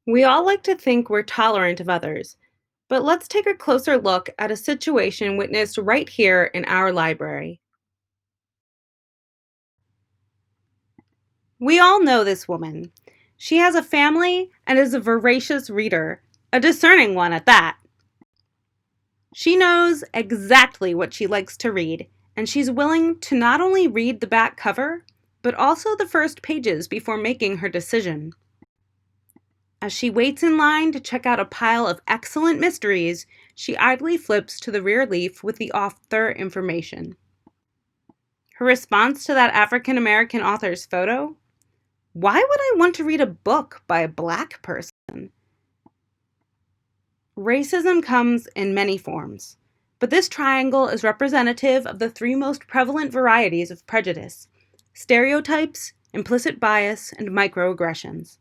We all like to think we're tolerant of others, but let's take a closer look at a situation witnessed right here in our library. We all know this woman. She has a family and is a voracious reader, a discerning one at that. She knows exactly what she likes to read, and she's willing to not only read the back cover, but also the first pages before making her decision. As she waits in line to check out a pile of excellent mysteries, she idly flips to the rear leaf with the author information. Her response to that African American author's photo? Why would I want to read a book by a black person? Racism comes in many forms, but this triangle is representative of the three most prevalent varieties of prejudice: stereotypes, implicit bias, and microaggressions.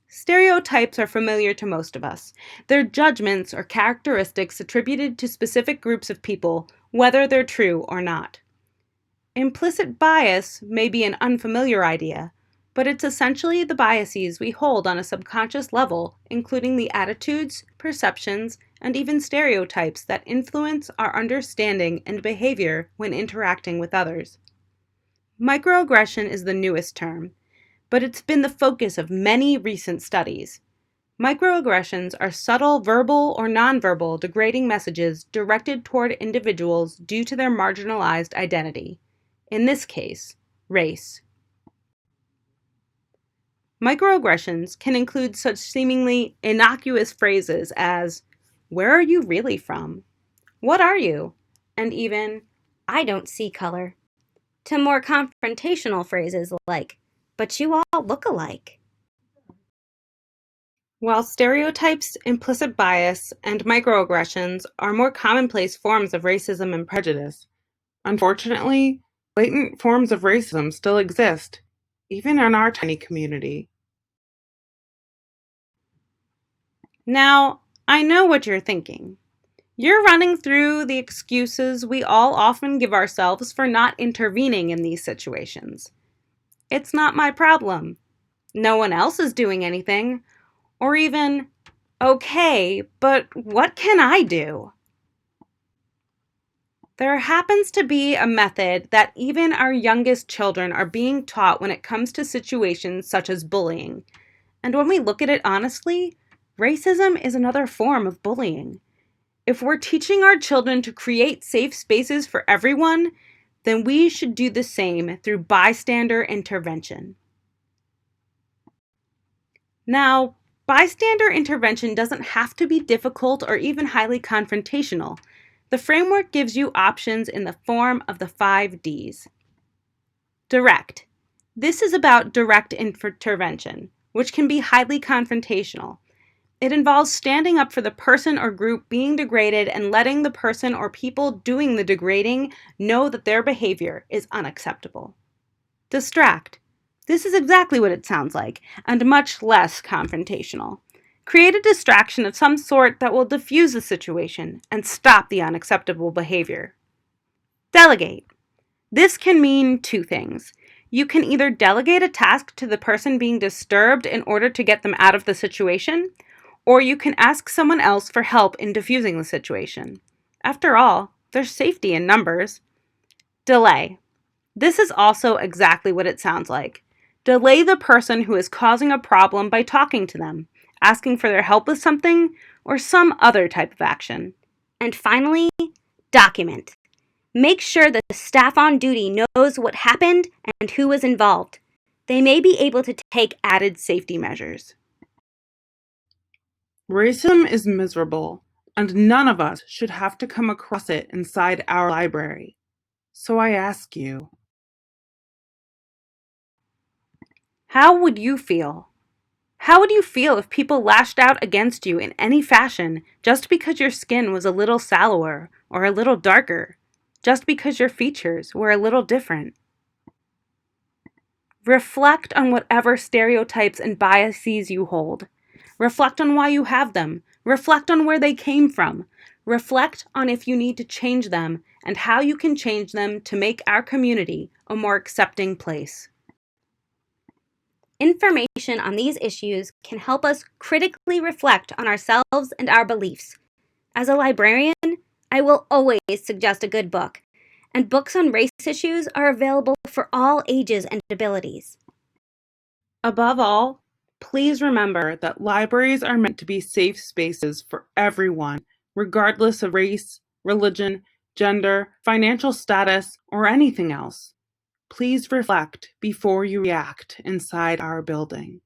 Stereotypes are familiar to most of us. They're judgments or characteristics attributed to specific groups of people, whether they're true or not. Implicit bias may be an unfamiliar idea, but it's essentially the biases we hold on a subconscious level, including the attitudes, perceptions, and even stereotypes that influence our understanding and behavior when interacting with others. Microaggression is the newest term, but it's been the focus of many recent studies. Microaggressions are subtle verbal or nonverbal degrading messages directed toward individuals due to their marginalized identity, in this case, race. Microaggressions can include such seemingly innocuous phrases as, "Where are you really from? What are you?" And even, "I don't see color," to more confrontational phrases like, "But you all look alike." While stereotypes, implicit bias, and microaggressions are more commonplace forms of racism and prejudice, unfortunately, latent forms of racism still exist, even in our tiny community. Now, I know what you're thinking. You're running through the excuses we all often give ourselves for not intervening in these situations. It's not my problem. No one else is doing anything. Or even, okay, but what can I do? There happens to be a method that even our youngest children are being taught when it comes to situations such as bullying. And when we look at it honestly, racism is another form of bullying. If we're teaching our children to create safe spaces for everyone, then we should do the same through bystander intervention. Now, bystander intervention doesn't have to be difficult or even highly confrontational. The framework gives you options in the form of the 5 Ds. Direct. This is about direct intervention, which can be highly confrontational. It involves standing up for the person or group being degraded and letting the person or people doing the degrading know that their behavior is unacceptable. Distract. This is exactly what it sounds like, and much less confrontational. Create a distraction of some sort that will diffuse the situation and stop the unacceptable behavior. Delegate. This can mean two things. You can either delegate a task to the person being disturbed in order to get them out of the situation, or you can ask someone else for help in diffusing the situation. After all, there's safety in numbers. Delay. This is also exactly what it sounds like. Delay the person who is causing a problem by talking to them, asking for their help with something, or some other type of action. And finally, document. Make sure the staff on duty knows what happened and who was involved. They may be able to take added safety measures. Racism is miserable, and none of us should have to come across it inside our library. So I ask you, How would you feel? How would you feel if people lashed out against you in any fashion just because your skin was a little sallower or a little darker? Just because your features were a little different? Reflect on whatever stereotypes and biases you hold. Reflect on why you have them. Reflect on where they came from. Reflect on if you need to change them and how you can change them to make our community a more accepting place. Information on these issues can help us critically reflect on ourselves and our beliefs. As a librarian, I will always suggest a good book, and books on race issues are available for all ages and abilities. Above all, please remember that libraries are meant to be safe spaces for everyone, regardless of race, religion, gender, financial status, or anything else. Please reflect before you react inside our building.